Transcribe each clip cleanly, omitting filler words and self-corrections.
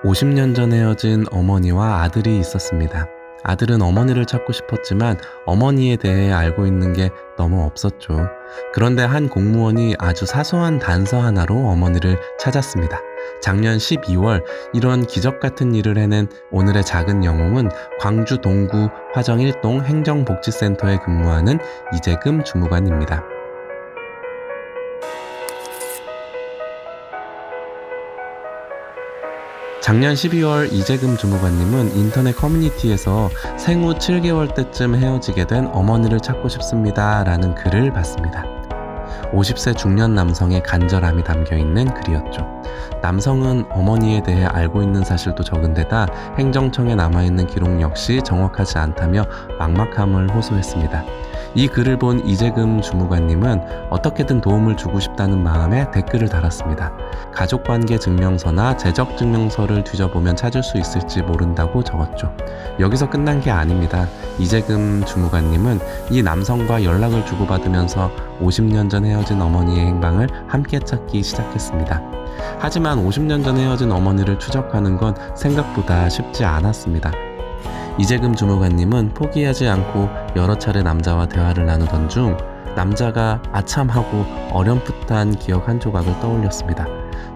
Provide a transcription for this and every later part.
50년 전 헤어진 어머니와 아들이 있었습니다. 아들은 어머니를 찾고 싶었지만 어머니에 대해 알고 있는 게 너무 없었죠. 그런데 한 공무원이 아주 사소한 단서 하나로 어머니를 찾았습니다. 작년 12월 이런 기적 같은 일을 해낸 오늘의 작은 영웅은 광주 동구 화정 1동 행정복지센터에 근무하는 이재금 주무관입니다. 작년 12월 이재금 주무관님은 인터넷 커뮤니티에서 생후 7개월 때쯤 헤어지게 된 어머니를 찾고 싶습니다 라는 글을 봤습니다. 50세 중년 남성의 간절함이 담겨있는 글이었죠. 남성은 어머니에 대해 알고 있는 사실도 적은 데다 행정청에 남아있는 기록 역시 정확하지 않다며 막막함을 호소했습니다. 이 글을 본 이재금 주무관님은 어떻게든 도움을 주고 싶다는 마음에 댓글을 달았습니다. 가족관계 증명서나 재적증명서를 뒤져보면 찾을 수 있을지 모른다고 적었죠. 여기서 끝난 게 아닙니다. 이재금 주무관님은 이 남성과 연락을 주고받으면서 50년 전 헤어진 어머니의 행방을 함께 찾기 시작했습니다. 하지만 50년 전 헤어진 어머니를 추적하는 건 생각보다 쉽지 않았습니다. 이재금 주무관님은 포기하지 않고 여러 차례 남자와 대화를 나누던 중 남자가 아참하고 어렴풋한 기억 한 조각을 떠올렸습니다.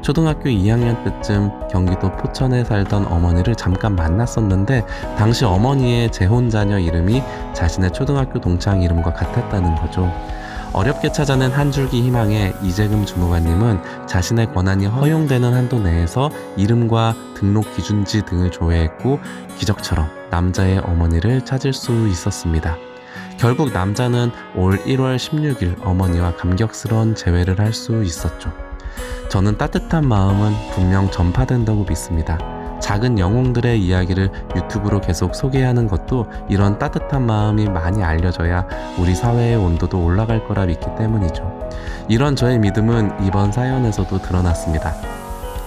초등학교 2학년 때쯤 경기도 포천에 살던 어머니를 잠깐 만났었는데 당시 어머니의 재혼자녀 이름이 자신의 초등학교 동창 이름과 같았다는 거죠. 어렵게 찾아낸 한 줄기 희망에 이재금 주무관님은 자신의 권한이 허용되는 한도 내에서 이름과 등록 기준지 등을 조회했고 기적처럼 남자의 어머니를 찾을 수 있었습니다. 결국 남자는 올 1월 16일 어머니와 감격스러운 재회를 할 수 있었죠. 저는 따뜻한 마음은 분명 전파된다고 믿습니다. 작은 영웅들의 이야기를 유튜브로 계속 소개하는 것도 이런 따뜻한 마음이 많이 알려져야 우리 사회의 온도도 올라갈 거라 믿기 때문이죠. 이런 저의 믿음은 이번 사연에서도 드러났습니다.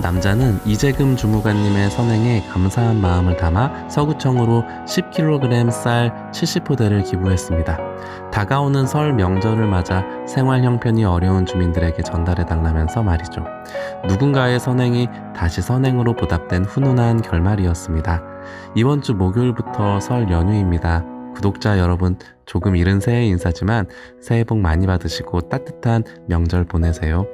남자는 이재금 주무관님의 선행에 감사한 마음을 담아 서구청으로 10kg 쌀 70포대를 기부했습니다. 다가오는 설 명절을 맞아 생활 형편이 어려운 주민들에게 전달해달라면서 말이죠. 누군가의 선행이 다시 선행으로 보답된 훈훈한 결말이었습니다. 이번 주 목요일부터 설 연휴입니다. 구독자 여러분, 조금 이른 새해 인사지만 새해 복 많이 받으시고 따뜻한 명절 보내세요.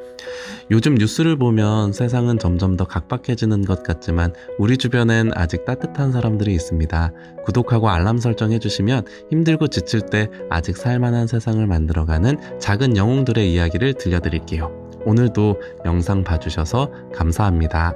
요즘 뉴스를 보면 세상은 점점 더 각박해지는 것 같지만 우리 주변엔 아직 따뜻한 사람들이 있습니다. 구독하고 알람 설정 해주시면 힘들고 지칠 때 아직 살만한 세상을 만들어가는 작은 영웅들의 이야기를 들려드릴게요. 오늘도 영상 봐주셔서 감사합니다.